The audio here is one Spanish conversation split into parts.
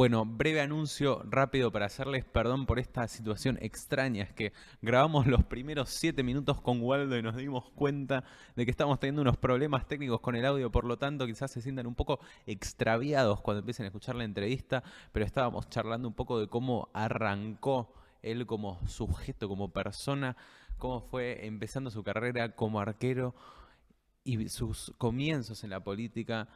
Bueno, breve anuncio rápido para hacerles perdón por esta situación extraña. Es que grabamos los primeros 7 minutos con Waldo y nos dimos cuenta de que estamos teniendo unos problemas técnicos con el audio, por lo tanto quizás se sientan un poco extraviados cuando empiecen a escuchar la entrevista, pero estábamos charlando un poco de cómo arrancó él como sujeto, como persona, cómo fue empezando su carrera como arquero y sus comienzos en la política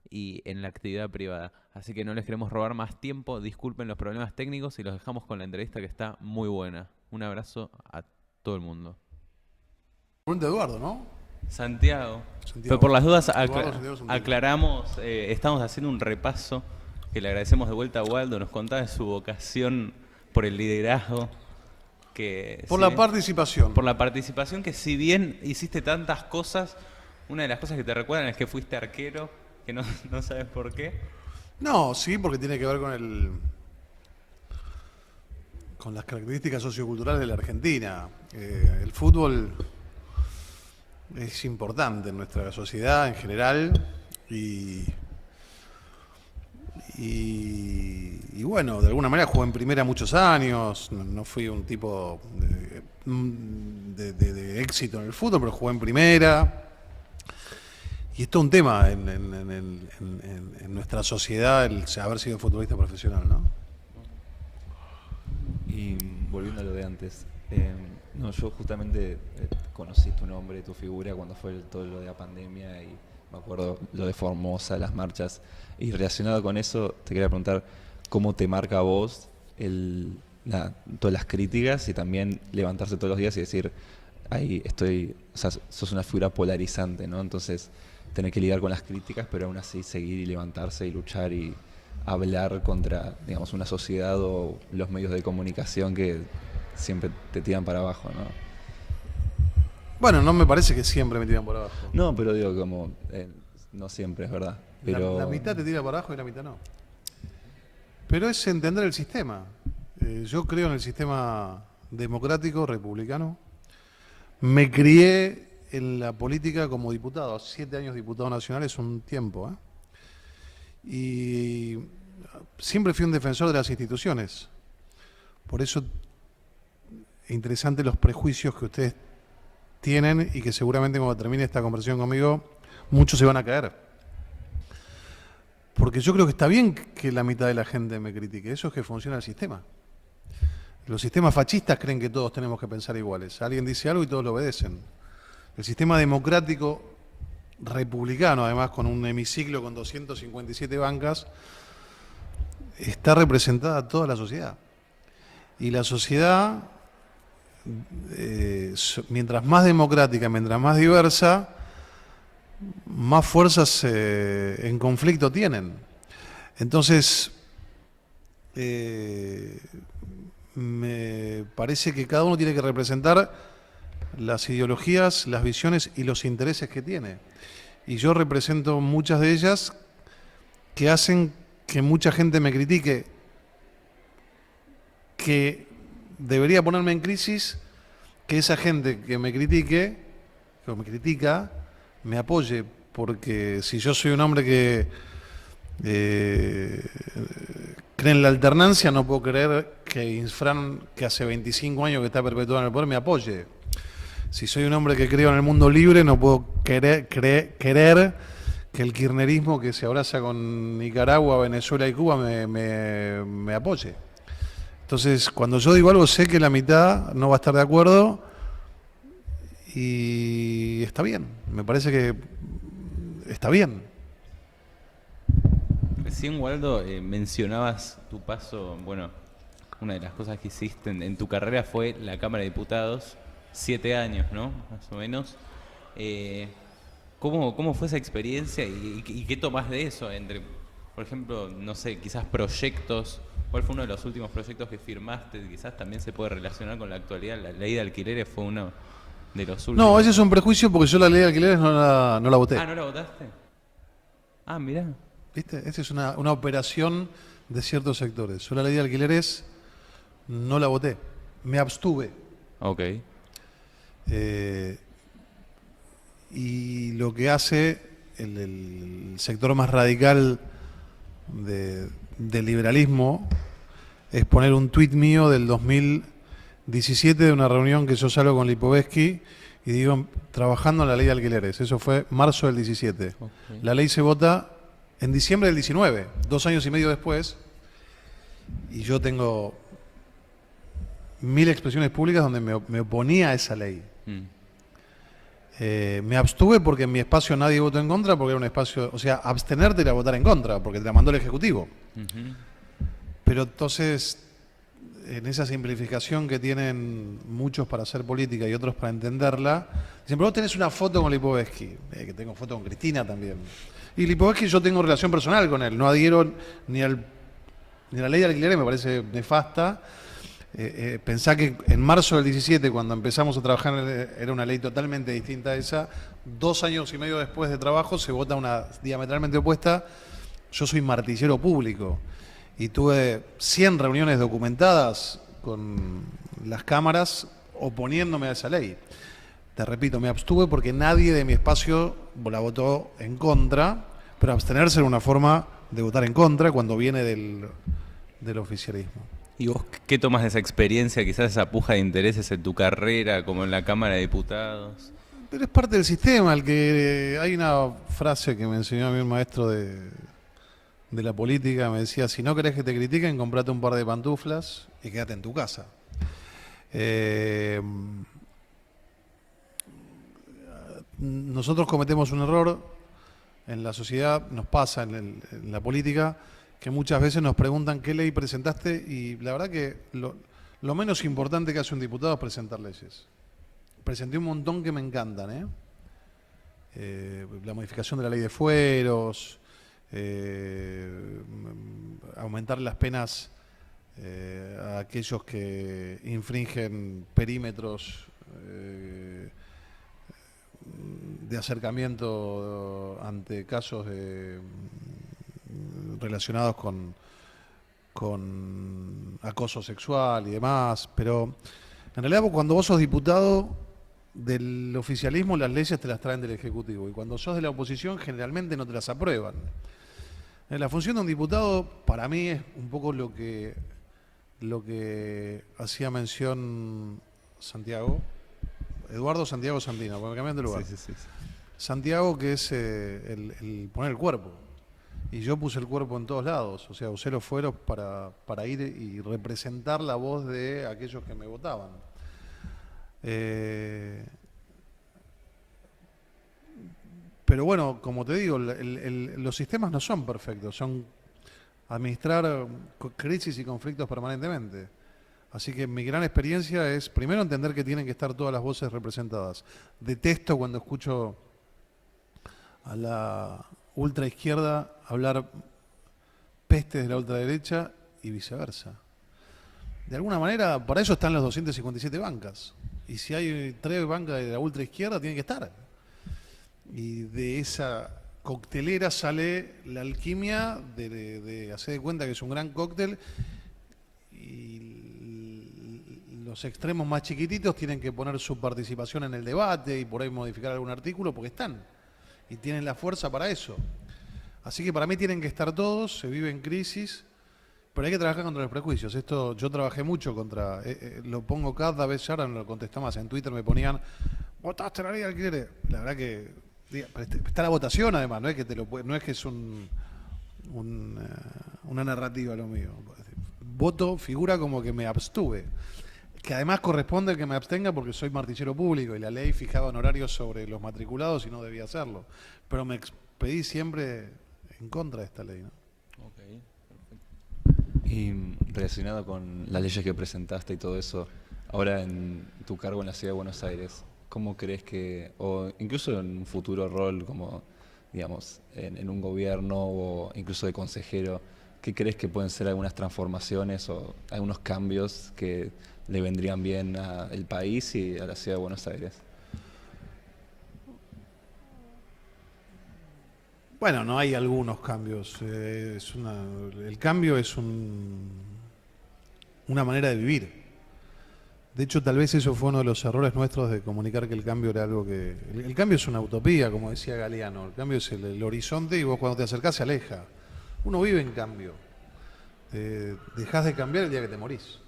y en la actividad privada. Así que no les queremos robar más tiempo, disculpen los problemas técnicos y los dejamos con la entrevista que está muy buena. Un abrazo a todo el mundo. Pregunta Eduardo, ¿no? Santiago, pero Santiago. por las dudas Eduardo Santiago Santilli. aclaramos, estamos haciendo un repaso que le agradecemos de vuelta a Waldo, nos contaba de su vocación por el liderazgo, que Por si la bien- participación. por la participación, que si bien hiciste tantas cosas, una de las cosas que te recuerdan es que fuiste arquero, que no, no sabes por qué. No, sí, porque tiene que ver con las características socioculturales de la Argentina. El fútbol es importante en nuestra sociedad en general y, y bueno, de alguna manera jugué en primera muchos años, no fui un tipo de éxito en el fútbol, pero jugué en primera. Y esto es un tema en nuestra sociedad, el haber sido futbolista profesional, ¿no? Y volviendo a lo de antes, no, yo justamente conocí tu nombre, tu figura cuando fue todo lo de la pandemia y me acuerdo lo de Formosa, las marchas. Y relacionado con eso, te quería preguntar cómo te marca a vos todas las críticas y también levantarse todos los días y decir, ahí estoy, o sea, sos una figura polarizante, ¿no? Entonces, tener que lidiar con las críticas, pero aún así seguir y levantarse y luchar y hablar contra, digamos, una sociedad o los medios de comunicación que siempre te tiran para abajo, ¿no? Bueno, no me parece que siempre me tiran por abajo. No, pero digo, como, no siempre es verdad. Pero La mitad te tira para abajo y la mitad no. Pero es entender el sistema. Yo creo en el sistema democrático, republicano. Me crié en la política como diputado. 7 años diputado nacional es un tiempo, ¿eh? Y siempre fui un defensor de las instituciones. Por eso es interesante los prejuicios que ustedes tienen y que seguramente cuando termine esta conversación conmigo muchos se van a caer. Porque yo creo que está bien que la mitad de la gente me critique. Eso es que funciona el sistema. Los sistemas fascistas creen que todos tenemos que pensar iguales. Alguien dice algo y todos lo obedecen. El sistema democrático republicano, además con un hemiciclo con 257 bancas, está representada toda la sociedad. Y la sociedad, mientras más democrática, mientras más diversa, más fuerzas en conflicto tienen. Entonces, me parece que cada uno tiene que representar las ideologías, las visiones y los intereses que tiene. Y yo represento muchas de ellas que hacen que mucha gente me critique, que debería ponerme en crisis, que esa gente que me critique, que me critica, me apoye, porque si yo soy un hombre que cree en la alternancia, no puedo creer que Infran, que hace 25 años que está perpetuado en el poder, me apoye. Si soy un hombre que creo en el mundo libre, no puedo querer que el kirchnerismo que se abraza con Nicaragua, Venezuela y Cuba me apoye. Entonces, cuando yo digo algo, sé que la mitad no va a estar de acuerdo y está bien. Me parece que está bien. Recién, Waldo, mencionabas tu paso, bueno, una de las cosas que hiciste en tu carrera fue la Cámara de Diputados, 7 años, ¿no? Más o menos. Eh, ¿Cómo fue esa experiencia y qué tomás de eso? Entre, por ejemplo, no sé, quizás proyectos. ¿Cuál fue uno de los últimos proyectos que firmaste? Quizás también se puede relacionar con la actualidad. La ley de alquileres fue uno de los No, últimos. ese es un prejuicio porque yo la ley de alquileres no la voté. Ah, ¿no la votaste? Ah, mirá. ¿Viste? Esa es una operación de ciertos sectores. Yo la ley de alquileres no la voté. Me abstuve. Ok. Eh, y lo que hace el sector más radical del liberalismo es poner un tuit mío del 2017 de una reunión que yo salgo con Lipovetsky y digo, trabajando en la ley de alquileres. Eso fue marzo del 17. Okay. La ley se vota en diciembre del 19, 2 años y medio después, y yo tengo 1000 expresiones públicas donde me oponía a esa ley. Me abstuve porque en mi espacio nadie votó en contra, porque era un espacio, o sea, abstenerte era votar en contra, porque te la mandó el Ejecutivo. Pero entonces, en esa simplificación que tienen muchos para hacer política y otros para entenderla, dicen, pero vos tenés una foto con Lipovetsky, que tengo foto con Cristina también. Y Lipovetsky yo tengo relación personal con él, no adhiero ni a la ley de alquileres, me parece nefasta. Pensá que en marzo del 17, cuando empezamos a trabajar, era una ley totalmente distinta a esa. 2 años y medio después de trabajo se vota una diametralmente opuesta. Yo soy martillero público y tuve 100 reuniones documentadas con las cámaras oponiéndome a esa ley. Te repito, me abstuve porque nadie de mi espacio la votó en contra, pero abstenerse era una forma de votar en contra cuando viene del oficialismo. ¿Y vos qué tomas de esa experiencia, quizás esa puja de intereses en tu carrera, como en la Cámara de Diputados? Pero es parte del sistema. Hay una frase que me enseñó a mí un maestro de la política, me decía, si no querés que te critiquen, comprate un par de pantuflas y quédate en tu casa. Nosotros cometemos un error en la sociedad, nos pasa en la política, que muchas veces nos preguntan qué ley presentaste y la verdad que lo menos importante que hace un diputado es presentar leyes. Presenté un montón que me encantan, la modificación de la ley de fueros, aumentar las penas a aquellos que infringen perímetros de acercamiento ante casos relacionados con acoso sexual y demás, pero en realidad cuando vos sos diputado del oficialismo las leyes te las traen del Ejecutivo y cuando sos de la oposición generalmente no te las aprueban. La función de un diputado para mí es un poco lo que hacía mención Eduardo Santiago Sandino, porque me cambian de lugar. Sí. Santiago, que es el poner el cuerpo. Y yo puse el cuerpo en todos lados, o sea, usé los fueros para ir y representar la voz de aquellos que me votaban. Pero bueno, como te digo, los sistemas no son perfectos, son administrar crisis y conflictos permanentemente. Así que mi gran experiencia es, primero, entender que tienen que estar todas las voces representadas. Detesto cuando escucho a la ultraizquierda hablar pestes de la ultraderecha y viceversa. De alguna manera, para eso están las 257 bancas. Y si hay 3 bancas de la ultraizquierda, tienen que estar. Y de esa coctelera sale la alquimia de hacer de cuenta que es un gran cóctel y los extremos más chiquititos tienen que poner su participación en el debate y por ahí modificar algún artículo porque están y tienen la fuerza para eso. Así que para mí tienen que estar todos, se vive en crisis, pero hay que trabajar contra los prejuicios. Esto yo trabajé mucho contra, lo pongo cada vez, ya ahora no lo contesto más, en Twitter me ponían, votaste la ley de alquileres. La verdad que está la votación además, no es que no es que es una narrativa lo mío. Voto figura como que me abstuve, que además corresponde que me abstenga porque soy martillero público y la ley fijaba honorarios sobre los matriculados y no debía hacerlo. Pero me expedí siempre en contra de esta ley, ¿no? Okay, perfecto. Y relacionado con las leyes que presentaste y todo eso, ahora en tu cargo en la Ciudad de Buenos Aires, ¿cómo crees que, o incluso en un futuro rol como, digamos, en un gobierno o incluso de consejero, qué crees que pueden ser algunas transformaciones o algunos cambios que le vendrían bien al país y a la Ciudad de Buenos Aires? Bueno, no hay algunos cambios. El cambio es una manera de vivir. De hecho, tal vez eso fue uno de los errores nuestros de comunicar que el cambio era algo que... El cambio es una utopía, como decía Galeano. El cambio es el horizonte y vos cuando te acercás se aleja. Uno vive en cambio. dejás de cambiar el día que te morís.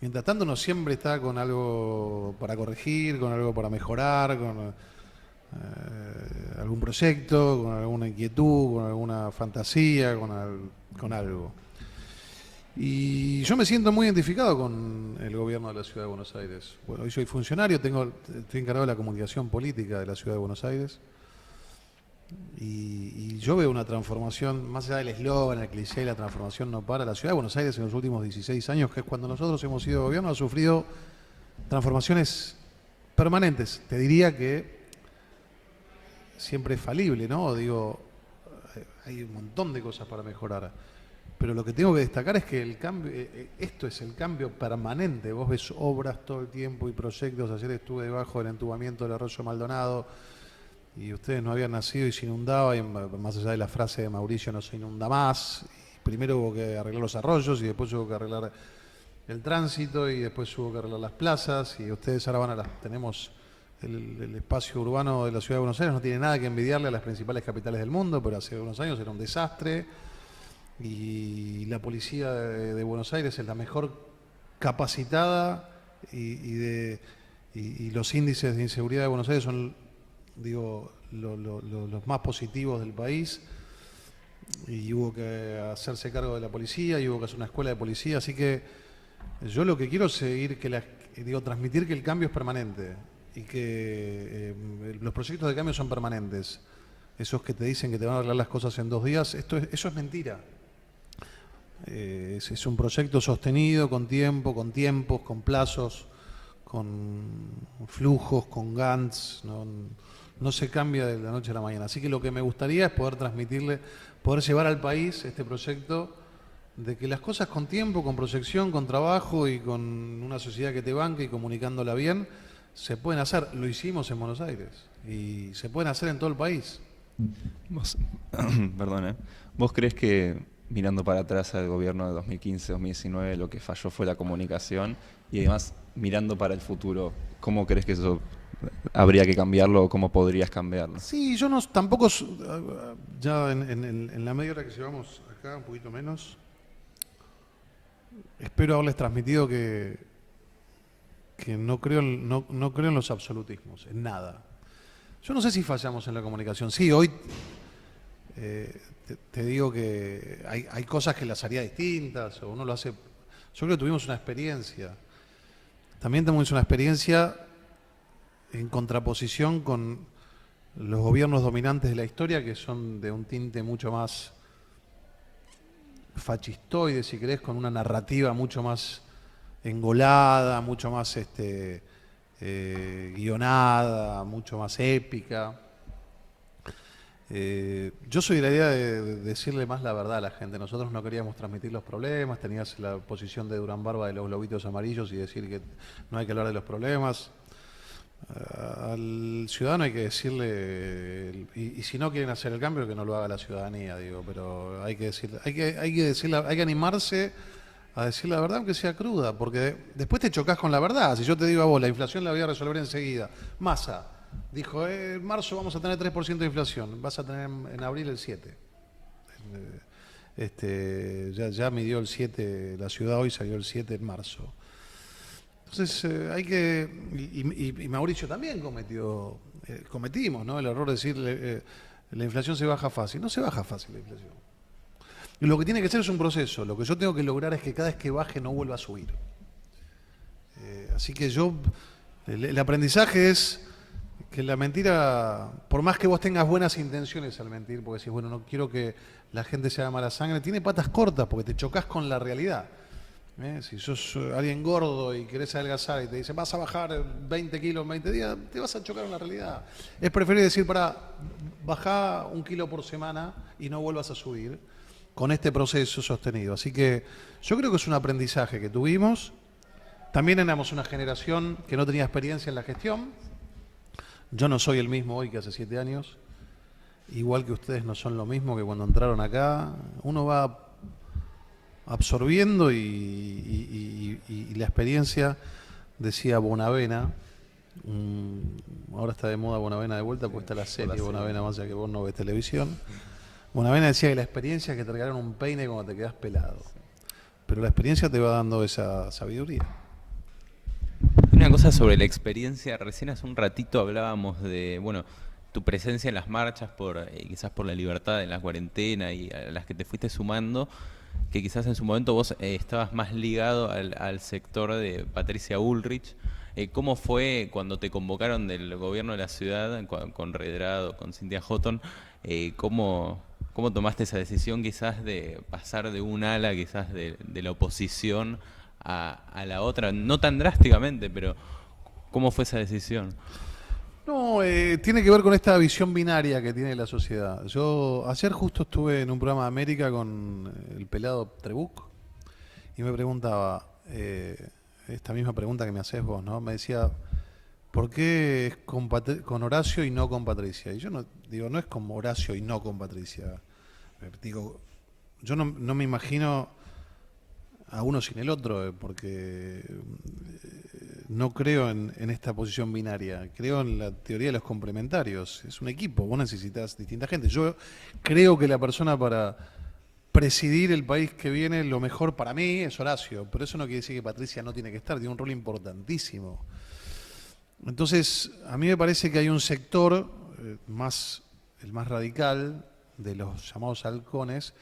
Mientras tanto uno siempre está con algo para corregir, con algo para mejorar, con algún proyecto, con alguna inquietud, con alguna fantasía, con algo. Y yo me siento muy identificado con el gobierno de la Ciudad de Buenos Aires. Bueno, hoy soy funcionario, estoy encargado de la comunicación política de la Ciudad de Buenos Aires. Y yo veo una transformación, más allá del eslogan, el cliché, la transformación no para. La Ciudad de Buenos Aires en los últimos 16 años, que es cuando nosotros hemos sido gobierno, ha sufrido transformaciones permanentes. Te diría que siempre es falible, ¿no? Digo, hay un montón de cosas para mejorar. Pero lo que tengo que destacar es que el cambio, esto es el cambio permanente. Vos ves obras todo el tiempo y proyectos. Ayer estuve debajo del entubamiento del arroyo Maldonado y ustedes no habían nacido y se inundaba, y más allá de la frase de Mauricio, no se inunda más. Y primero hubo que arreglar los arroyos y después hubo que arreglar el tránsito y después hubo que arreglar las plazas, y ustedes ahora tenemos el espacio urbano de la Ciudad de Buenos Aires, no tiene nada que envidiarle a las principales capitales del mundo, pero hace unos años era un desastre, y la policía de Buenos Aires es la mejor capacitada, y los índices de inseguridad de Buenos Aires son, digo, los más positivos del país, y hubo que hacerse cargo de la policía, y hubo que hacer una escuela de policía, así que yo lo que quiero es seguir, transmitir que el cambio es permanente y que los proyectos de cambio son permanentes. Esos que te dicen que te van a arreglar las cosas en 2 días, eso es mentira. Es un proyecto sostenido con tiempo, con tiempos, con plazos, con flujos, con GANTs, no se cambia de la noche a la mañana. Así que lo que me gustaría es poder transmitirle, poder llevar al país este proyecto de que las cosas con tiempo, con proyección, con trabajo y con una sociedad que te banque y comunicándola bien, se pueden hacer. Lo hicimos en Buenos Aires y se pueden hacer en todo el país. Perdón, ¿Vos crees que, mirando para atrás al gobierno de 2015-2019, lo que falló fue la comunicación? Y además, mirando para el futuro, ¿cómo crees que eso habría que cambiarlo o cómo podrías cambiarlo? Sí, yo tampoco, ya en la media hora que llevamos acá, un poquito menos, espero haberles transmitido que no creo en los absolutismos, en nada. Yo no sé si fallamos en la comunicación. Sí, hoy te digo que hay cosas que las haría distintas, o uno lo hace. Yo creo que tuvimos una experiencia. También tuvimos una experiencia en contraposición con los gobiernos dominantes de la historia, que son de un tinte mucho más fascistoide, si querés, con una narrativa mucho más engolada, mucho más guionada, mucho más épica. Yo soy de la idea de decirle más la verdad a la gente. Nosotros no queríamos transmitir los problemas, tenías la posición de Durán Barba de los globitos amarillos y decir que no hay que hablar de los problemas. Al ciudadano hay que decirle, y si no quieren hacer el cambio, que no lo haga la ciudadanía, digo, pero hay que decirle, hay que animarse a decir la verdad, aunque sea cruda, porque después te chocas con la verdad. Si yo te digo a vos, la inflación la voy a resolver enseguida. Massa dijo, en marzo vamos a tener 3% de inflación, vas a tener en abril el 7%. Ya midió el 7%, la ciudad hoy salió el 7% en marzo. Entonces hay que, y Mauricio también cometimos, ¿no? El error de decir la inflación se baja fácil. No se baja fácil la inflación. Y lo que tiene que ser es un proceso. Lo que yo tengo que lograr es que cada vez que baje no vuelva a subir. Así que el aprendizaje es que la mentira, por más que vos tengas buenas intenciones al mentir, porque decís, bueno, no quiero que la gente se haga mala sangre, tiene patas cortas porque te chocas con la realidad. Si sos alguien gordo y querés adelgazar y te dicen vas a bajar 20 kilos en 20 días, te vas a chocar con la realidad. Es preferible decir, bajá 1 kilo por semana y no vuelvas a subir con este proceso sostenido. Así que yo creo que es un aprendizaje que tuvimos. También éramos una generación que no tenía experiencia en la gestión. Yo no soy el mismo hoy que hace 7 años. Igual que ustedes no son lo mismo que cuando entraron acá. Uno va absorbiendo y la experiencia, decía Bonavena, ahora está de moda Bonavena de vuelta porque está la serie Bonavena, más allá que vos no ves televisión. Bonavena decía que la experiencia es que te regalaron un peine cuando te quedás pelado. pero la experiencia te va dando esa sabiduría. Una cosa sobre la experiencia, recién hace un ratito hablábamos de, bueno, tu presencia en las marchas quizás por la libertad en la cuarentena y a las que te fuiste sumando, que quizás en su momento vos estabas más ligado al sector de Patricia Bullrich. ¿Cómo fue cuando te convocaron del gobierno de la ciudad con Redrado, con Cynthia Houghton? ¿Cómo tomaste esa decisión quizás de pasar de un ala quizás de la oposición a la otra? No tan drásticamente, pero ¿cómo fue esa decisión? No, tiene que ver con esta visión binaria que tiene la sociedad. Yo ayer justo estuve en un programa de América con el pelado Trebuch y me preguntaba, esta misma pregunta que me haces vos, ¿no? Me decía, ¿por qué es con Horacio y no con Patricia? Y yo no digo, no es con Horacio y no con Patricia. Digo, yo no me imagino a uno sin el otro, porque no creo en esta posición binaria, creo en la teoría de los complementarios. Es un equipo, vos necesitas distinta gente. Yo creo que la persona para presidir el país que viene, lo mejor para mí es Horacio, pero eso no quiere decir que Patricia no tiene que estar, tiene un rol importantísimo. Entonces, a mí me parece que hay un sector, el más radical, de los llamados halcones,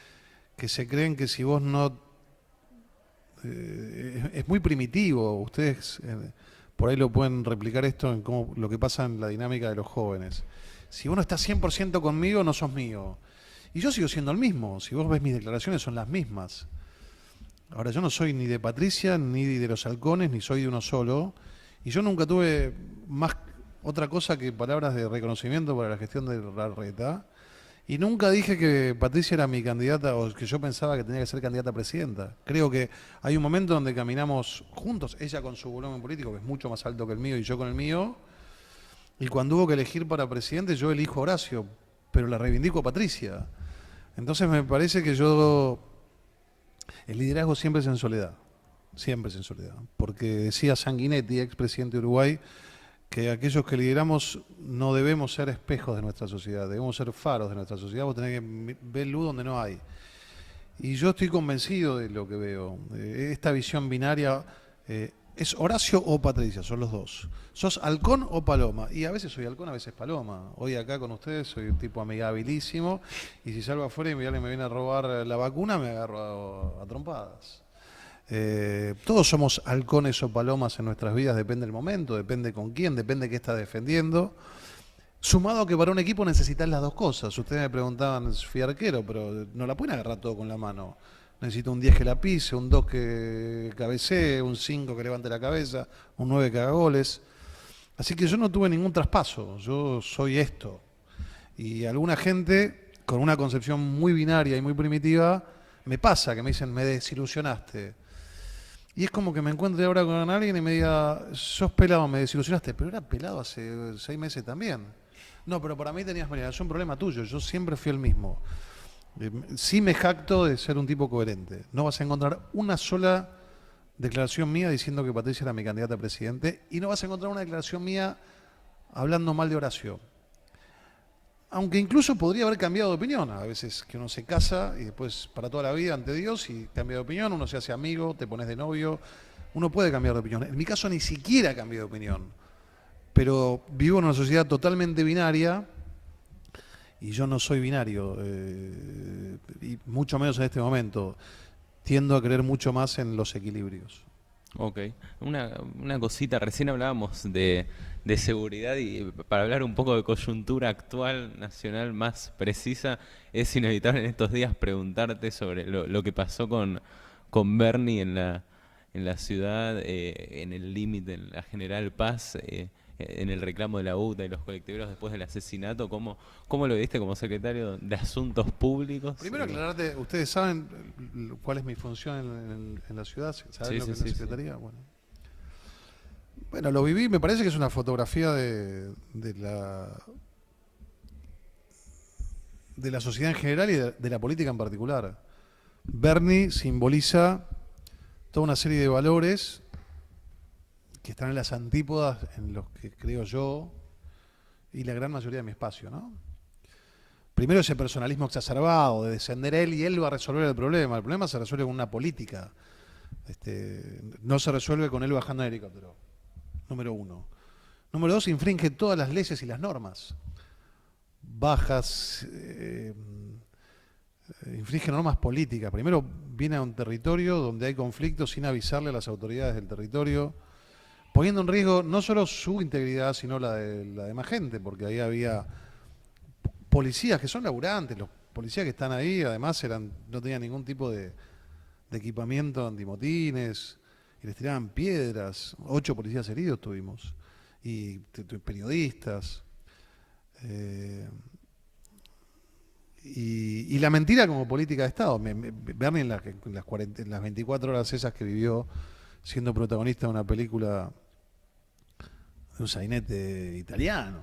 que se creen que si vos no... es muy primitivo, ustedes por ahí lo pueden replicar esto en cómo, lo que pasa en la dinámica de los jóvenes. Si vos no estás 100% conmigo, no sos mío. Y yo sigo siendo el mismo, si vos ves mis declaraciones son las mismas. Ahora, yo no soy ni de Patricia, ni de los halcones, ni soy de uno solo. Y yo nunca tuve más otra cosa que palabras de reconocimiento para la gestión de Larreta. Y nunca dije que Patricia era mi candidata o que yo pensaba que tenía que ser candidata a presidenta. Creo que hay un momento donde caminamos juntos, ella con su volumen político, que es mucho más alto que el mío, y yo con el mío. Y cuando hubo que elegir para presidente, yo elijo a Horacio, pero la reivindico a Patricia. Entonces me parece que el liderazgo siempre es en soledad. Siempre es en soledad. Porque decía Sanguinetti, expresidente de Uruguay, que aquellos que lideramos no debemos ser espejos de nuestra sociedad, debemos ser faros de nuestra sociedad, vos tenés que ver luz donde no hay. Y yo estoy convencido de lo que veo. Esta visión binaria, ¿es Horacio o Patricia? Son los dos. ¿Sos halcón o paloma? Y a veces soy halcón, a veces paloma. Hoy acá con ustedes soy un tipo amigabilísimo, y si salgo afuera y alguien me viene a robar la vacuna, me agarro a trompadas. Todos somos halcones o palomas en nuestras vidas, depende del momento, depende con quién, depende qué estás defendiendo. Sumado a que para un equipo necesitas las dos cosas. Ustedes me preguntaban, fui arquero, pero no la pueden agarrar todo con la mano. Necesito un 10 que la pise, un 2 que cabecee, un 5 que levante la cabeza, un 9 que haga goles. Así que yo no tuve ningún traspaso, yo soy esto. Y alguna gente, con una concepción muy binaria y muy primitiva, me pasa que me dicen, me desilusionaste. Y es como que me encuentre ahora con alguien y me diga, sos pelado, me desilusionaste, pero era pelado hace 6 meses también. No, pero para mí tenías manera, es un problema tuyo, yo siempre fui el mismo. Sí me jacto de ser un tipo coherente. No vas a encontrar una sola declaración mía diciendo que Patricia era mi candidata a presidente, y no vas a encontrar una declaración mía hablando mal de Horacio. Aunque incluso podría haber cambiado de opinión. A veces que uno se casa y después para toda la vida ante Dios y cambia de opinión, uno se hace amigo, te pones de novio, uno puede cambiar de opinión. En mi caso ni siquiera cambié de opinión, pero vivo en una sociedad totalmente binaria y yo no soy binario, y mucho menos en este momento. Tiendo a creer mucho más en los equilibrios. Ok, una cosita, recién hablábamos de seguridad, y para hablar un poco de coyuntura actual nacional más precisa, es inevitable en estos días preguntarte sobre lo que pasó con Bernie en la ciudad, en el límite, en la General Paz, en el reclamo de la UTA y los colectiveros después del asesinato. ¿Cómo lo viste como secretario de Asuntos Públicos? Primero aclararte, ¿ustedes saben cuál es mi función en la ciudad? ¿Saben lo que es la secretaría? Sí. Bueno, lo viví, me parece que es una fotografía de la sociedad en general y de la política en particular. Bernie simboliza toda una serie de valores que están en las antípodas en los que creo yo y la gran mayoría de mi espacio, ¿no? Primero, ese personalismo exacerbado de descender a él y él va a resolver el problema. El problema se resuelve con una política. No se resuelve con él bajando en helicóptero. Número uno. Número dos, infringe todas las leyes y las normas. Bajas, infringe normas políticas. Primero viene a un territorio donde hay conflictos sin avisarle a las autoridades del territorio, poniendo en riesgo no solo su integridad, sino la de más gente, porque ahí había policías que son laburantes, los policías que están ahí además no tenían ningún tipo de equipamiento antimotines, y les tiraban piedras. 8 policías heridos tuvimos, y periodistas. Y la mentira como política de Estado. Bernie en las 24 horas esas que vivió siendo protagonista de una película de un sainete italiano,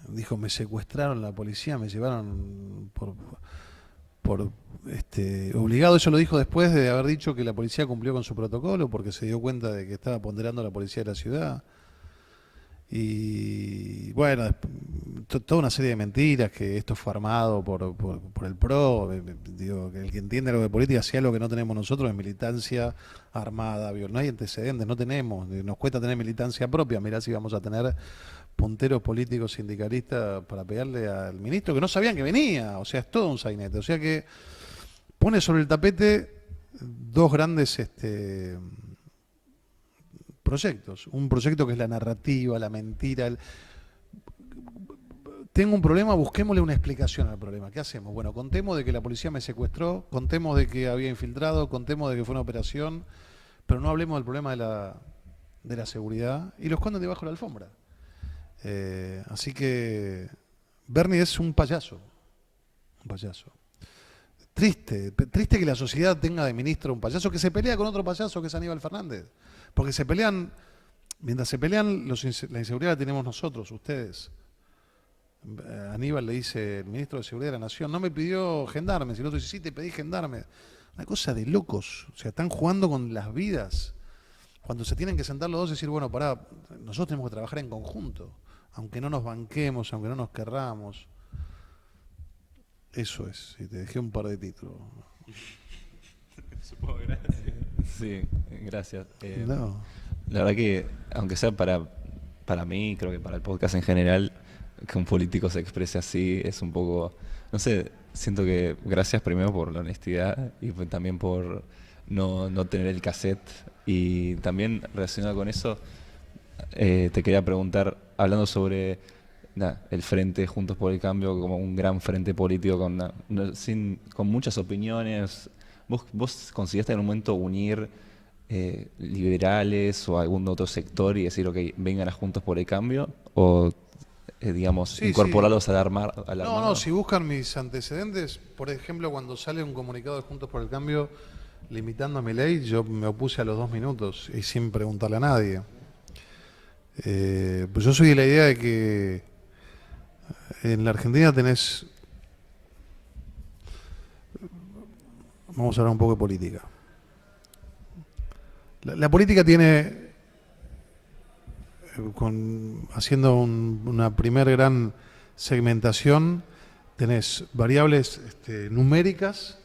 dijo: me secuestraron la policía, me llevaron por obligado. Eso lo dijo después de haber dicho que la policía cumplió con su protocolo, porque se dio cuenta de que estaba ponderando a la policía de la ciudad. Y bueno, toda una serie de mentiras, que esto fue armado por el PRO. Digo, que el que entiende algo de política, si algo que no tenemos nosotros es militancia armada. No hay antecedentes, no tenemos. Nos cuesta tener militancia propia. Mirá si vamos a tener punteros políticos sindicalistas para pegarle al ministro, que no sabían que venía. O sea, es todo un sainete. O sea que pone sobre el tapete dos grandes proyectos. Un proyecto que es la narrativa, la mentira. Tengo un problema, busquémosle una explicación al problema. ¿Qué hacemos? Bueno, contemos de que la policía me secuestró, contemos de que había infiltrado, contemos de que fue una operación, pero no hablemos del problema de la seguridad, y lo esconden debajo de la alfombra. Así que Bernie es un payaso. Un payaso. Triste que la sociedad tenga de ministro un payaso que se pelea con otro payaso que es Aníbal Fernández. Porque se pelean, mientras se pelean, la inseguridad la tenemos nosotros, ustedes. Aníbal le dice, el ministro de Seguridad de la Nación, no me pidió gendarme, si el otro dice, sí, te pedí gendarme. Una cosa de locos, o sea, están jugando con las vidas. Cuando se tienen que sentar los dos y decir, bueno, pará, nosotros tenemos que trabajar en conjunto, aunque no nos banquemos, aunque no nos querramos. Eso es, y te dejé un par de títulos. Supongo, gracias. Sí, gracias. No. La verdad que, aunque sea para mí, creo que para el podcast en general, que un político se exprese así es un poco, no sé, siento que gracias primero por la honestidad y también por no tener el cassette. Y también relacionado con eso, te quería preguntar, hablando sobre el Frente Juntos por el Cambio como un gran frente político con muchas opiniones, ¿vos consideraste en un momento unir liberales o algún otro sector y decir, ok, vengan a Juntos por el Cambio? ¿O, digamos, sí, incorporarlos sí. al armado? No, si buscan mis antecedentes, por ejemplo, cuando sale un comunicado de Juntos por el Cambio limitando a Milei, yo me opuse a los 2 minutos y sin preguntarle a nadie. Pues yo soy de la idea de que en la Argentina tenés... Vamos a hablar un poco de política. La política tiene, haciendo una primer gran segmentación, tenés variables numéricas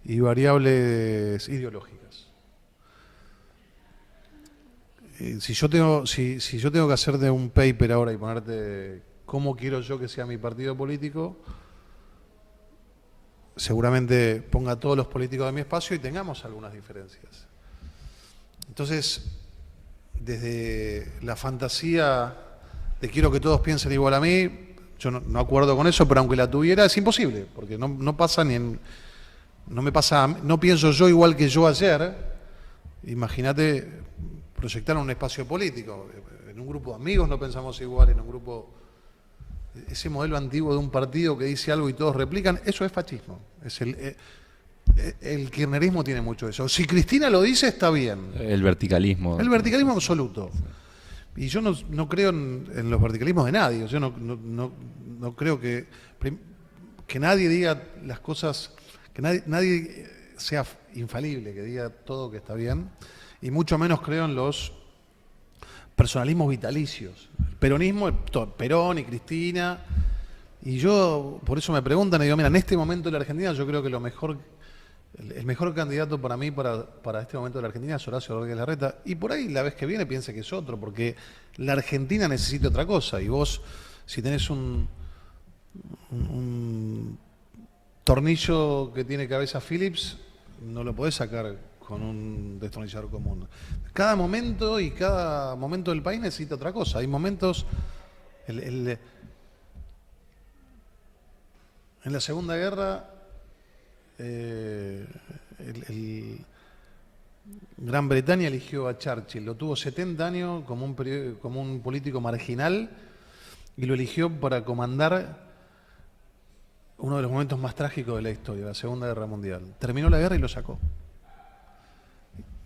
y variables ideológicas. Si yo tengo que hacerte un paper ahora y ponerte cómo quiero yo que sea mi partido político, seguramente ponga a todos los políticos de mi espacio y tengamos algunas diferencias. Entonces, desde la fantasía de quiero que todos piensen igual a mí, yo no acuerdo con eso, pero aunque la tuviera es imposible, porque no pasa no pienso yo igual que yo ayer. Imagínate proyectar un espacio político. En un grupo de amigos no pensamos igual, en un grupo... Ese modelo antiguo de un partido que dice algo y todos replican, eso es fascismo. El kirchnerismo tiene mucho eso. Si Cristina lo dice, está bien. El verticalismo. El verticalismo absoluto. Y yo no creo en los verticalismos de nadie. Yo no creo que nadie diga las cosas, que nadie sea infalible, que diga todo que está bien. Y mucho menos creo en los personalismos vitalicios. El peronismo, Perón y Cristina. Y yo, por eso me preguntan, y digo, mira, en este momento de la Argentina yo creo que lo mejor el mejor candidato para mí para este momento de la Argentina es Horacio Rodríguez Larreta, y por ahí la vez que viene piense que es otro, porque la Argentina necesita otra cosa, y vos, si tenés un tornillo que tiene cabeza Phillips, no lo podés sacar con un destornillador común. Cada momento del país necesita otra cosa. Hay momentos... en la Segunda Guerra, Gran Bretaña eligió a Churchill. Lo tuvo 70 años como un político marginal y lo eligió para comandar uno de los momentos más trágicos de la historia, la Segunda Guerra Mundial. Terminó la guerra y lo sacó.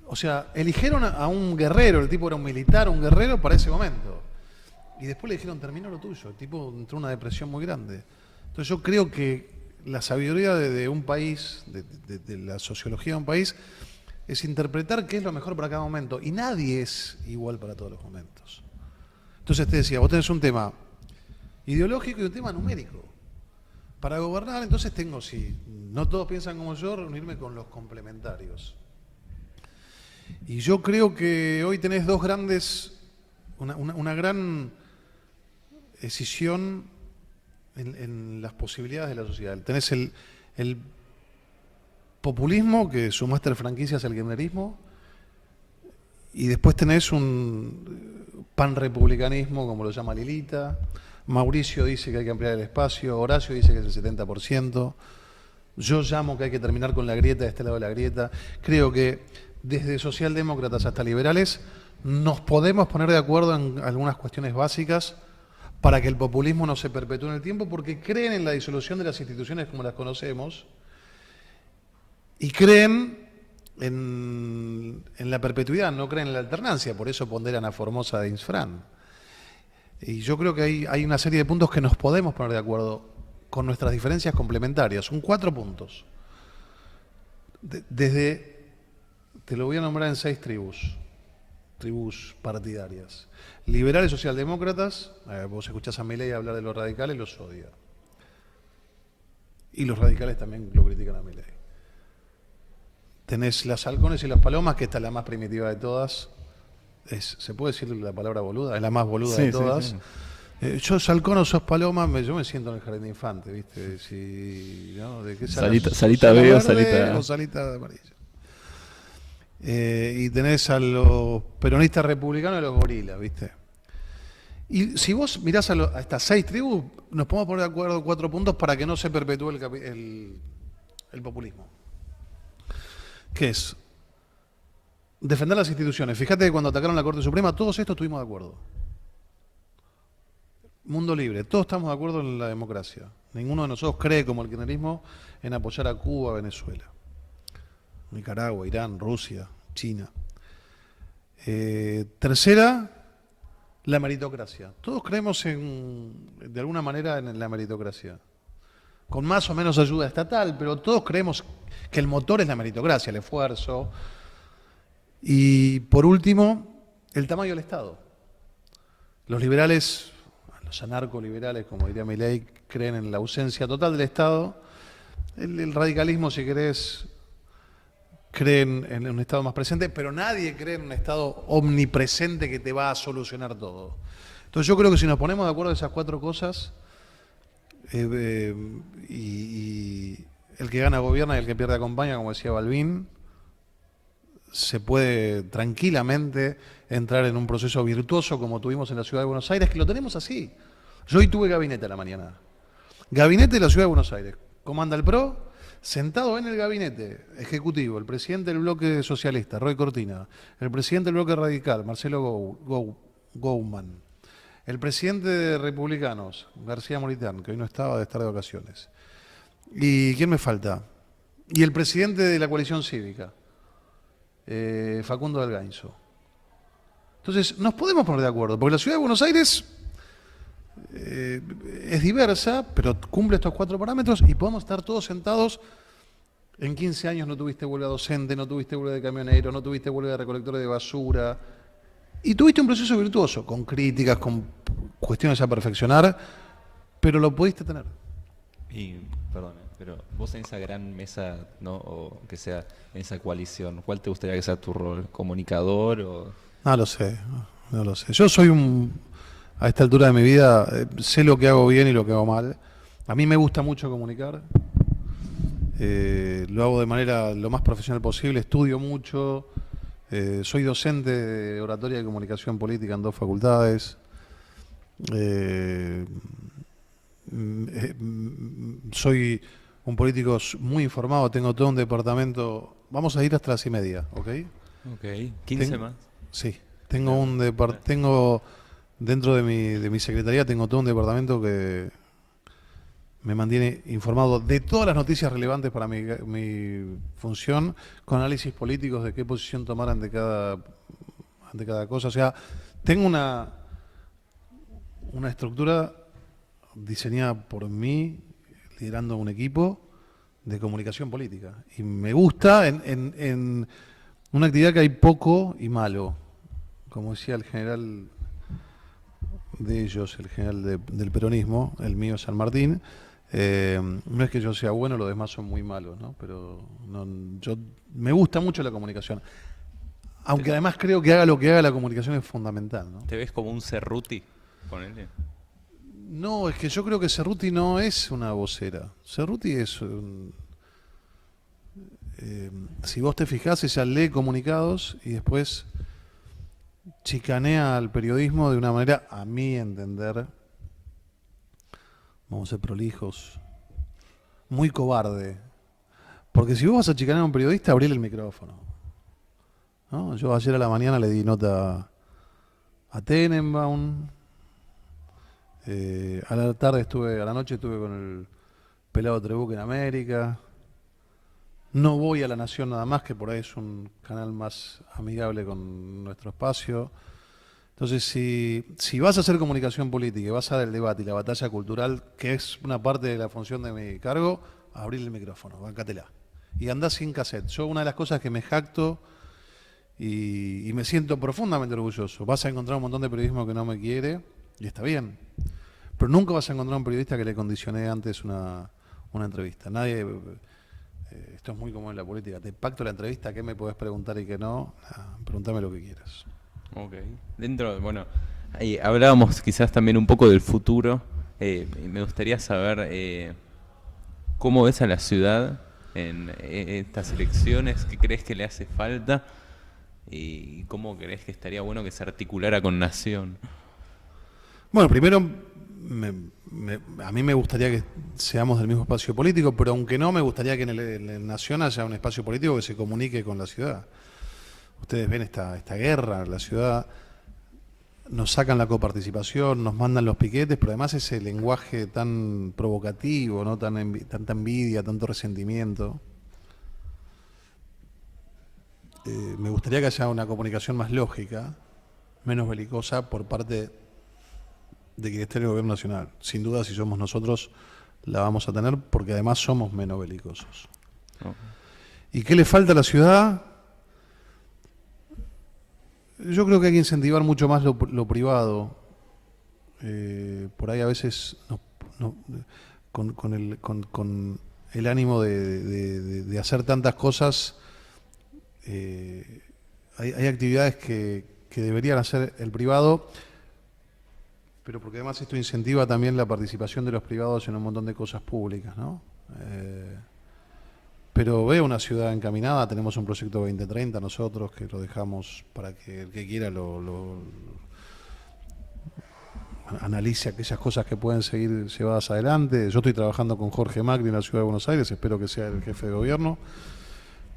O sea, eligieron a un guerrero, el tipo era un militar, un guerrero para ese momento. Y después le dijeron, terminó lo tuyo. El tipo entró en una depresión muy grande. Entonces yo creo que la sabiduría de un país, de la sociología de un país, es interpretar qué es lo mejor para cada momento. Y nadie es igual para todos los momentos. Entonces te decía, vos tenés un tema ideológico y un tema numérico. Para gobernar, entonces tengo, si no todos piensan como yo, reunirme con los complementarios. Y yo creo que hoy tenés una gran escisión en las posibilidades de la sociedad. Tenés el populismo, que su máster franquicia es el kirchnerismo, y después tenés un panrepublicanismo, como lo llama Lilita. Mauricio dice que hay que ampliar el espacio, Horacio dice que es el 70%, yo llamo que hay que terminar con la grieta de este lado de la grieta. Creo que desde socialdemócratas hasta liberales nos podemos poner de acuerdo en algunas cuestiones básicas para que el populismo no se perpetúe en el tiempo, porque creen en la disolución de las instituciones como las conocemos y creen en la perpetuidad, no creen en la alternancia, por eso ponderan a Formosa de Insfrán. Y yo creo que hay una serie de puntos que nos podemos poner de acuerdo con nuestras diferencias complementarias. Son 4 puntos. Te lo voy a nombrar en 6 tribus partidarias. Liberales, socialdemócratas, vos escuchás a Milei hablar de los radicales, los odia. Y los radicales también lo critican a Milei. Tenés las halcones y las palomas, que esta es la más primitiva de todas. ¿Se puede decir la palabra boluda? Es la más boluda de todas. Sí, sí. ¿Sos halcón o sos paloma? Yo me siento en el jardín de infante, ¿viste? Si, ¿no? ¿De qué salita verde o salita... o salita amarilla. Y tenés a los peronistas republicanos y a los gorilas, ¿viste? Y si vos mirás a estas 6 tribus, nos podemos poner de acuerdo 4 puntos para que no se perpetúe el populismo. ¿Qué es? Defender las instituciones. Fíjate que cuando atacaron la Corte Suprema, todos estos estuvimos de acuerdo. Mundo libre, todos estamos de acuerdo en la democracia. Ninguno de nosotros cree, como el kirchnerismo, en apoyar a Cuba, Venezuela, Nicaragua, Irán, Rusia, China. Tercera, la meritocracia. Todos creemos de alguna manera en la meritocracia. Con más o menos ayuda estatal, pero todos creemos que el motor es la meritocracia, el esfuerzo. Y por último, el tamaño del Estado. Los liberales, los anarcoliberales, como diría Milei, creen en la ausencia total del Estado. El radicalismo, si querés, cree en un Estado más presente, pero nadie cree en un Estado omnipresente que te va a solucionar todo. Entonces yo creo que si nos ponemos de acuerdo en esas 4 cosas, y el que gana gobierna y el que pierde acompaña, como decía Balbín, se puede tranquilamente entrar en un proceso virtuoso como tuvimos en la Ciudad de Buenos Aires, que lo tenemos así. Yo hoy tuve gabinete a la mañana. Gabinete de la Ciudad de Buenos Aires. Comanda el PRO, sentado en el gabinete ejecutivo, el presidente del bloque socialista, Roy Cortina, el presidente del bloque radical, Marcelo Gouman, el presidente de Republicanos, García Moritán, que hoy no estaba, de estar de vacaciones. ¿Y quién me falta? Y el presidente de la coalición cívica, Facundo del Gainzo. Entonces, nos podemos poner de acuerdo, porque la Ciudad de Buenos Aires es diversa, pero cumple estos 4 parámetros y podemos estar todos sentados. En 15 años no tuviste huelga docente, no tuviste huelga de camioneros, no tuviste huelga de recolectores de basura, y tuviste un proceso virtuoso, con críticas, con cuestiones a perfeccionar, pero lo pudiste tener. Y, perdón, Pero vos en esa gran mesa, ¿no? O que sea en esa coalición, ¿cuál te gustaría que sea tu rol? ¿Comunicador o...? No lo sé, no lo sé. Yo soy a esta altura de mi vida, sé lo que hago bien y lo que hago mal. A mí me gusta mucho comunicar. Lo hago de manera lo más profesional posible, estudio mucho. Soy docente de oratoria y comunicación política en 2 facultades. Eh, Soy un político muy informado, tengo todo un departamento. Vamos a ir hasta las 1:30, ¿ok? Ok, 15 más. Sí, tengo dentro de mi secretaría tengo todo un departamento que me mantiene informado de todas las noticias relevantes para mi función, con análisis políticos de qué posición tomar ante cada cosa. O sea, tengo una estructura diseñada por mí, liderando un equipo de comunicación política. Y me gusta en una actividad que hay poco y malo. Como decía el general de ellos, el general del peronismo, el mío San Martín, no es que yo sea bueno, los demás son muy malos, ¿no? Pero me gusta mucho la comunicación. Aunque además creo que haga lo que haga la comunicación es fundamental, ¿no? ¿Te ves como un Cerruti? Ponele. No, es que yo creo que Cerruti no es una vocera. Cerruti es si vos te fijás, ella lee comunicados y después chicanea al periodismo de una manera, a mi entender, vamos a ser prolijos, muy cobarde. Porque si vos vas a chicanear a un periodista, abrile el micrófono, ¿no? Yo ayer a la mañana le di nota a Tenenbaum. A la noche estuve con el pelado Trebuque en América. No voy a La Nación nada más, que por ahí es un canal más amigable con nuestro espacio. Entonces, si vas a hacer comunicación política y vas a dar el debate y la batalla cultural, que es una parte de la función de mi cargo, abrir el micrófono, bancátela. Y andá sin cassette. Yo una de las cosas que me jacto y me siento profundamente orgulloso, vas a encontrar un montón de periodismo que no me quiere, y está bien. Pero nunca vas a encontrar un periodista que le condicione antes una entrevista. Nadie... esto es muy común en la política. Te pacto la entrevista, ¿qué me podés preguntar y qué no? Pregúntame lo que quieras. Ok. Bueno, ahí hablábamos quizás también un poco del futuro. Y me gustaría saber cómo ves a la ciudad en estas elecciones, qué crees que le hace falta y cómo crees que estaría bueno que se articulara con Nación. Bueno, primero, a mí me gustaría que seamos del mismo espacio político, pero aunque no, me gustaría que en el Nación haya un espacio político que se comunique con la ciudad. Ustedes ven esta guerra, la ciudad, nos sacan la coparticipación, nos mandan los piquetes, pero además ese lenguaje tan provocativo, ¿no? Tanta envidia, tanto resentimiento. Me gustaría que haya una comunicación más lógica, menos belicosa por parte de quien esté en el gobierno nacional. Sin duda, si somos nosotros, la vamos a tener porque además somos menos belicosos. Oh. ¿Y qué le falta a la ciudad? Yo creo que hay que incentivar mucho más lo privado. Por ahí a veces con el ánimo de hacer tantas cosas, hay actividades que deberían hacer el privado, pero porque además esto incentiva también la participación de los privados en un montón de cosas públicas, ¿no? Pero veo una ciudad encaminada, tenemos un proyecto 2030 nosotros que lo dejamos para que el que quiera lo analice aquellas cosas que pueden seguir llevadas adelante. Yo estoy trabajando con Jorge Macri en la Ciudad de Buenos Aires, espero que sea el jefe de gobierno,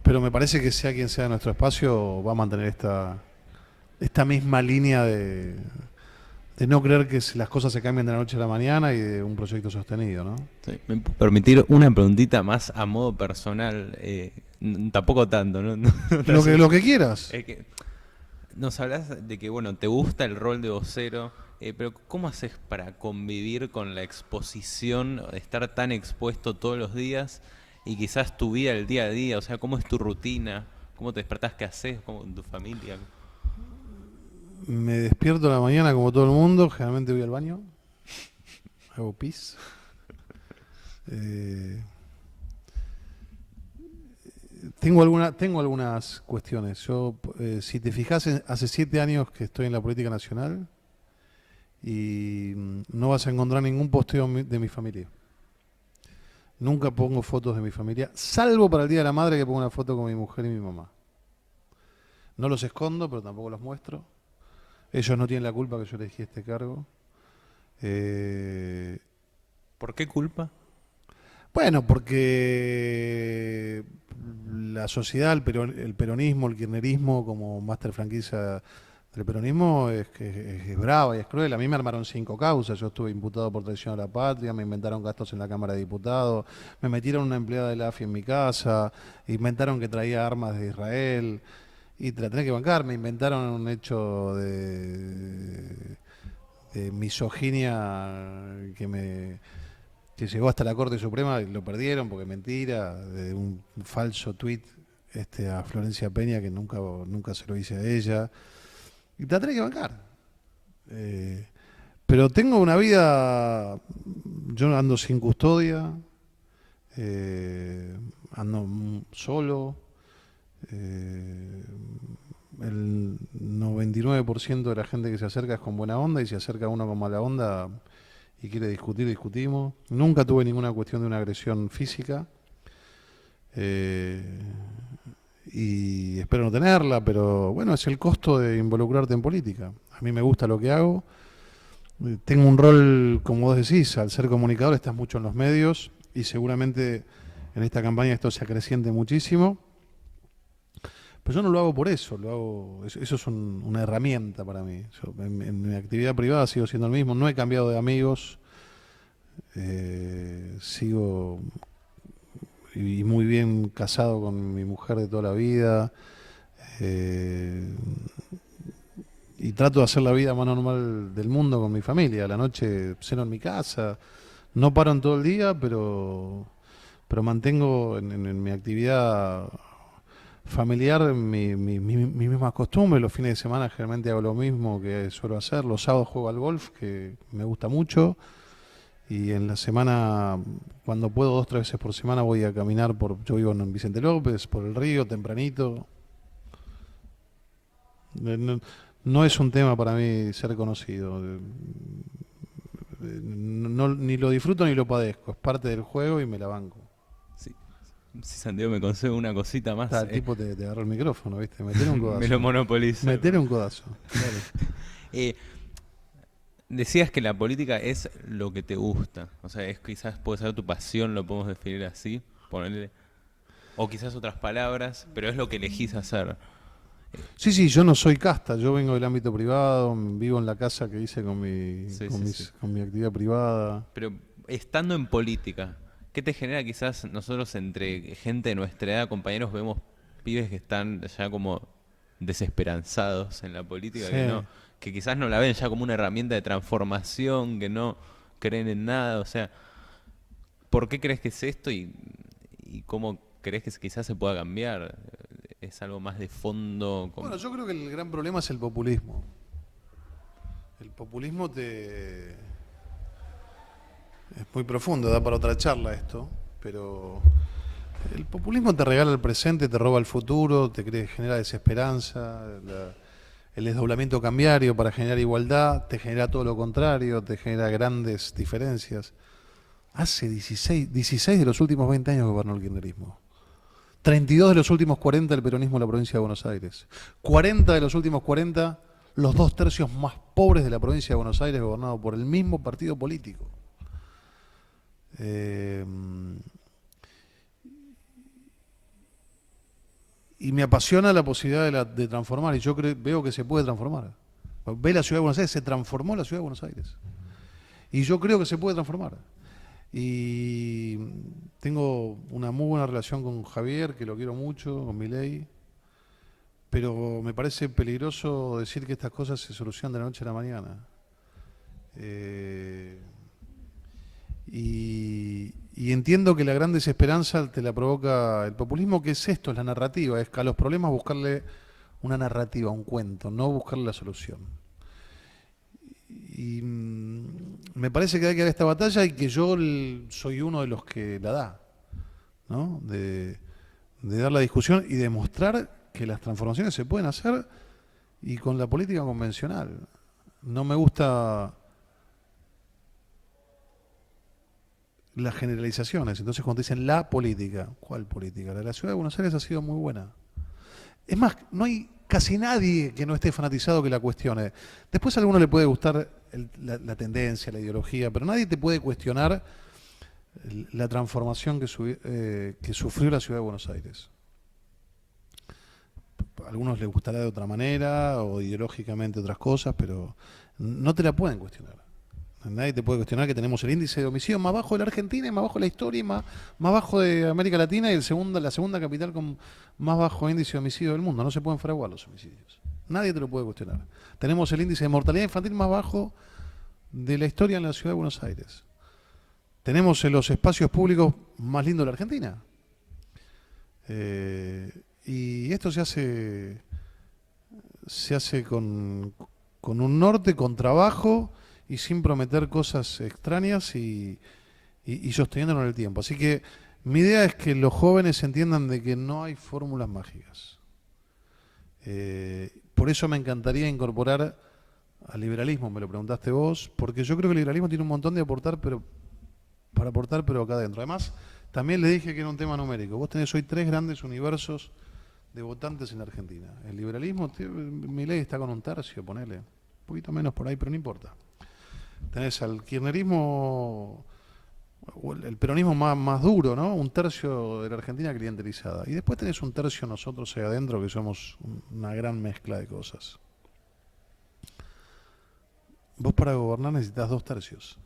pero me parece que sea quien sea nuestro espacio va a mantener esta misma línea de no creer que las cosas se cambian de la noche a la mañana y de un proyecto sostenido, ¿no? Sí, ¿me puedo permitir una preguntita más a modo personal? Tampoco tanto, ¿no? Lo que quieras. Que nos hablas de que, bueno, te gusta el rol de vocero, pero ¿cómo haces para convivir con la exposición, estar tan expuesto todos los días y quizás tu vida, el día a día? O sea, ¿cómo es tu rutina? ¿Cómo te despertás? ¿Qué haces? ¿Cómo en tu familia? Me despierto a la mañana como todo el mundo, generalmente voy al baño, hago pis. tengo algunas cuestiones. Yo, si te fijas, hace 7 años que estoy en la política nacional y no vas a encontrar ningún posteo de mi familia. Nunca pongo fotos de mi familia, salvo para el Día de la Madre que pongo una foto con mi mujer y mi mamá. No los escondo, pero tampoco los muestro. Ellos no tienen la culpa que yo elegí este cargo. Eh, ¿Por qué culpa? bueno, porque la sociedad, el peronismo, el kirchnerismo, como máster franquicia del peronismo, es brava y es cruel. A mí me armaron 5 causas. Yo estuve imputado por traición a la patria, me inventaron gastos en la Cámara de Diputados, me metieron una empleada de la AFI en mi casa, inventaron que traía armas de Israel. Y te la tenés que bancar, me inventaron un hecho de misoginia que llegó hasta la Corte Suprema y lo perdieron porque mentira, de un falso tuit a Florencia Peña que nunca se lo hice a ella. Y te la tenés que bancar. Pero tengo una vida, yo ando sin custodia, ando solo. El 99% de la gente que se acerca es con buena onda y si acerca a uno con mala onda y quiere discutir, discutimos. Nunca tuve ninguna cuestión de una agresión física y espero no tenerla, pero bueno, es el costo de involucrarte en política. A mí me gusta lo que hago. Tengo un rol, como vos decís, al ser comunicador estás mucho en los medios y seguramente en esta campaña esto se acreciente muchísimo. Pero yo no lo hago por eso, eso es una herramienta para mí. Yo, en mi actividad privada sigo siendo el mismo, no he cambiado de amigos, sigo y muy bien casado con mi mujer de toda la vida, y trato de hacer la vida más normal del mundo con mi familia. A la noche ceno en mi casa, no paro en todo el día, pero mantengo en mi actividad familiar mis mismas costumbres. Los fines de semana generalmente hago lo mismo que suelo hacer. Los sábados juego al golf, que me gusta mucho. Y en la semana, cuando puedo, 2 o 3 veces por semana voy a caminar yo vivo en Vicente López, por el río, tempranito. No es un tema para mí ser conocido. Ni lo disfruto ni lo padezco. Es parte del juego y me la banco. Sí. Si Santiago me concede una cosita más, El tipo te agarra el micrófono, ¿viste? Metele un codazo. me lo monopoliza. Metele un codazo. Dale. Decías que la política es lo que te gusta. O sea, quizás puede ser tu pasión, lo podemos definir así, ponerle, o quizás otras palabras, pero es lo que elegís hacer. Sí, yo no soy casta, yo vengo del ámbito privado, vivo en la casa que hice con mi actividad privada. Pero estando en política, ¿qué te genera quizás nosotros entre gente de nuestra edad, compañeros, vemos pibes que están ya como desesperanzados en la política, Sí. que quizás no la ven ya como una herramienta de transformación, que no creen en nada? O sea, ¿por qué crees que es esto y cómo crees que quizás se pueda cambiar? ¿Es algo más de fondo? Bueno, yo creo que el gran problema es el populismo. El populismo es muy profundo, da para otra charla esto, pero el populismo te regala el presente, te roba el futuro, genera desesperanza, el desdoblamiento cambiario para generar igualdad, te genera todo lo contrario, te genera grandes diferencias. Hace 16 de los últimos 20 años gobernó el kirchnerismo. 32 de los últimos 40 del peronismo en la provincia de Buenos Aires. 40 de los últimos 40, los 2/3 más pobres de la provincia de Buenos Aires, gobernados por el mismo partido político. Y me apasiona la posibilidad de transformar, y yo veo que se puede transformar. Ve la ciudad de Buenos Aires, se transformó la ciudad de Buenos Aires. Y yo creo que se puede transformar. Y tengo una muy buena relación con Javier, que lo quiero mucho, con Milei, pero me parece peligroso decir que estas cosas se solucionan de la noche a la mañana. Y entiendo que la gran desesperanza te la provoca el populismo, que es esto, es la narrativa, es que a los problemas buscarle una narrativa, un cuento, no buscarle la solución. Y me parece que hay que dar esta batalla y que yo soy uno de los que la da, ¿no? De de dar la discusión y demostrar que las transformaciones se pueden hacer y con la política convencional. No me gusta las generalizaciones. Entonces cuando dicen la política, ¿cuál política? La de la Ciudad de Buenos Aires ha sido muy buena. Es más, no hay casi nadie que no esté fanatizado que la cuestione. Después a alguno le puede gustar la tendencia, la ideología, pero nadie te puede cuestionar la transformación que sufrió la Ciudad de Buenos Aires. A algunos les gustará de otra manera o ideológicamente otras cosas, pero no te la pueden cuestionar. Nadie te puede cuestionar que tenemos el índice de homicidio más bajo de la Argentina, y más bajo de la historia, y más bajo de América Latina, y la segunda capital con más bajo índice de homicidio del mundo. No se pueden fraguar los homicidios. Nadie te lo puede cuestionar. Tenemos el índice de mortalidad infantil más bajo de la historia en la Ciudad de Buenos Aires. Tenemos los espacios públicos más lindos de la Argentina. Y esto se hace con un norte, con trabajo y sin prometer cosas extrañas y sosteniéndolo en el tiempo. Así que mi idea es que los jóvenes entiendan de que no hay fórmulas mágicas. Por eso me encantaría incorporar al liberalismo, me lo preguntaste vos, porque yo creo que el liberalismo tiene un montón de para aportar, pero acá adentro. Además, también le dije que era un tema numérico. Vos tenés hoy 3 grandes universos de votantes en la Argentina. El liberalismo, Milei está con un tercio, ponele. Un poquito menos por ahí, pero no importa. Tenés al kirchnerismo, o el peronismo más duro, ¿no? Un tercio de la Argentina clientelizada. Y después tenés un tercio nosotros ahí adentro, que somos una gran mezcla de cosas. Vos para gobernar necesitas 2 tercios.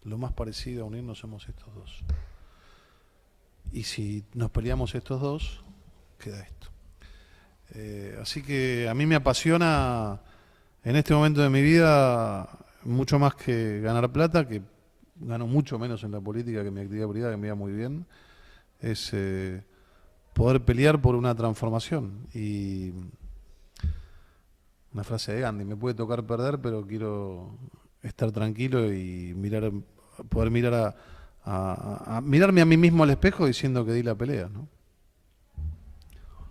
Lo más parecido a unirnos somos estos 2. Y si nos peleamos estos 2, queda esto. Así que a mí me apasiona en este momento de mi vida mucho más que ganar plata, que gano mucho menos en la política que en mi actividad privada, que me va muy bien, es poder pelear por una transformación. Y una frase de Gandhi: me puede tocar perder, pero quiero estar tranquilo y poder mirar mirarme a mí mismo al espejo diciendo que di la pelea, ¿no?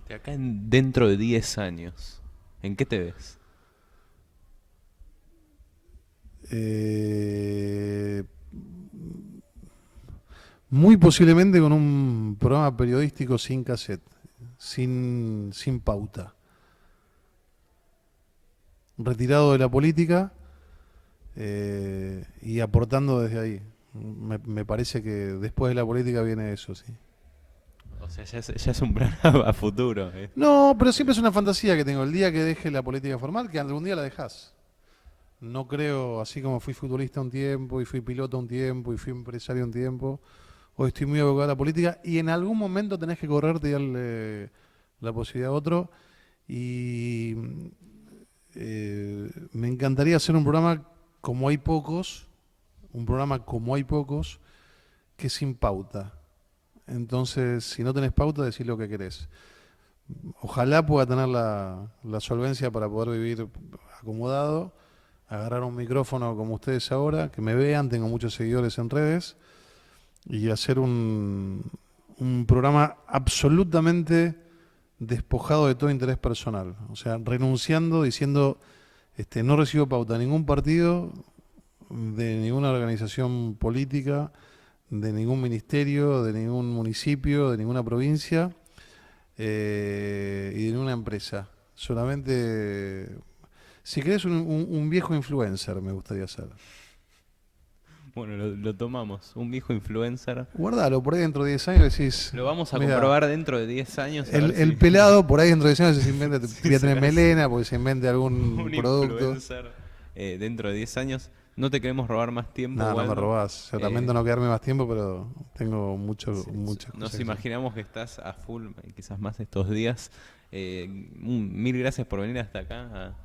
De acá dentro de 10 años, ¿en qué te ves? Muy posiblemente con un programa periodístico sin cassette, sin pauta. Retirado de la política y aportando desde ahí. Me parece que después de la política viene eso, sí. O sea, ya es un plan a futuro. No, pero siempre es una fantasía que tengo. El día que deje la política formal, que algún día la dejás. No creo, así como fui futbolista un tiempo, y fui piloto un tiempo, y fui empresario un tiempo, hoy estoy muy abocado a la política, y en algún momento tenés que correrte y darle la posibilidad a otro. Y me encantaría hacer un programa como hay pocos, que es sin pauta. Entonces, si no tenés pauta, decís lo que querés. Ojalá pueda tener la solvencia para poder vivir acomodado, agarrar un micrófono como ustedes ahora, que me vean, tengo muchos seguidores en redes, y hacer un programa absolutamente despojado de todo interés personal. O sea, renunciando, diciendo, no recibo pauta de ningún partido, de ninguna organización política, de ningún ministerio, de ningún municipio, de ninguna provincia y de ninguna empresa. Solamente, si querés, un viejo influencer me gustaría ser. Bueno, lo tomamos. Un viejo influencer. Guardalo, por ahí dentro de 10 años decís... Lo vamos a mirá, comprobar dentro de 10 años. El pelado, por ahí dentro de 10 años se inventa, voy a tener melena, porque se invente algún un producto. Influencer dentro de 10 años. No te queremos robar más tiempo. No, Waldo. no me robás. Yo lamento no quedarme más tiempo, pero tengo muchas cosas. Nos imaginamos que estás a full, quizás más estos días. Mil gracias por venir hasta acá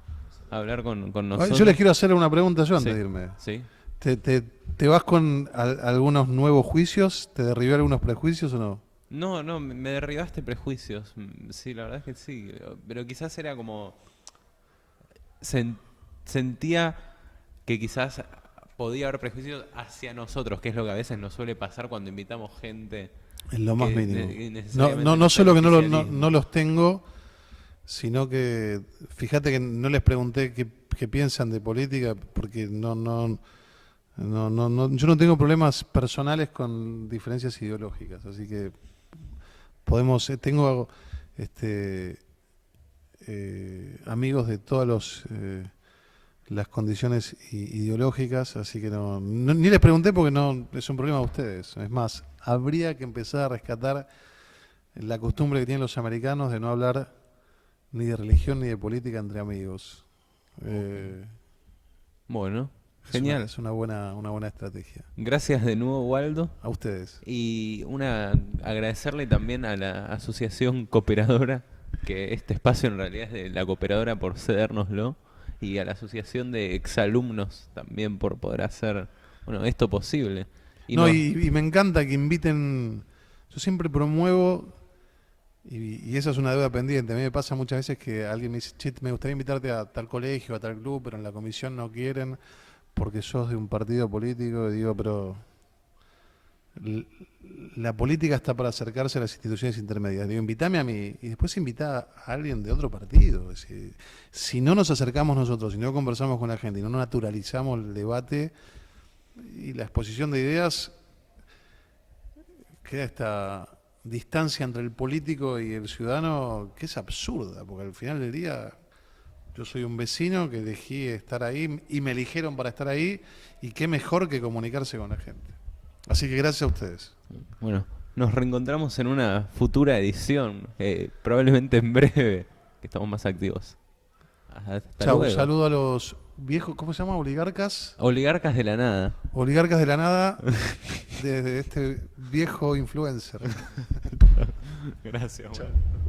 a hablar con nosotros. Yo les quiero hacer una pregunta yo antes de irme. Sí. ¿Te vas con algunos nuevos juicios? ¿Te derribé algunos prejuicios o no? No, me derribaste prejuicios. Sí, la verdad es que sí. Pero quizás era como... Sentía que quizás podía haber prejuicios hacia nosotros, que es lo que a veces nos suele pasar cuando invitamos gente En lo más que mínimo. necesariamente No solo que oficialismo. no los tengo, sino que fíjate que no les pregunté qué piensan de política, porque yo no tengo problemas personales con diferencias ideológicas, así que tengo este, amigos de todas las condiciones ideológicas, así que ni les pregunté porque no es un problema de ustedes. Es más, habría que empezar a rescatar la costumbre que tienen los americanos de no hablar ni de religión ni de política entre amigos. Bueno, Es genial. es una buena estrategia. Gracias de nuevo, Waldo. A ustedes. Y agradecerle también a la asociación cooperadora, que este espacio en realidad es de la cooperadora por cedérnoslo, y a la asociación de exalumnos también por poder hacer, bueno, esto posible. Y me encanta que inviten. Yo siempre promuevo, y esa es una deuda pendiente. A mí me pasa muchas veces que alguien me dice, che, me gustaría invitarte a tal colegio, a tal club, pero en la comisión no quieren porque sos de un partido político. Y digo, pero la política está para acercarse a las instituciones intermedias. Digo, invítame a mí y después invita a alguien de otro partido. Es decir, si no nos acercamos nosotros, si no conversamos con la gente y no naturalizamos el debate y la exposición de ideas, queda esta distancia entre el político y el ciudadano que es absurda, porque al final del día yo soy un vecino que elegí estar ahí y me eligieron para estar ahí, y qué mejor que comunicarse con la gente. Así que gracias a ustedes. Bueno, nos reencontramos en una futura edición, probablemente en breve, que estamos más activos. Hasta Chau, luego. saludo a los viejos, ¿cómo se llama? Oligarcas. Oligarcas de la nada. Oligarcas de la nada, desde este viejo influencer. Gracias. Chau. Bueno.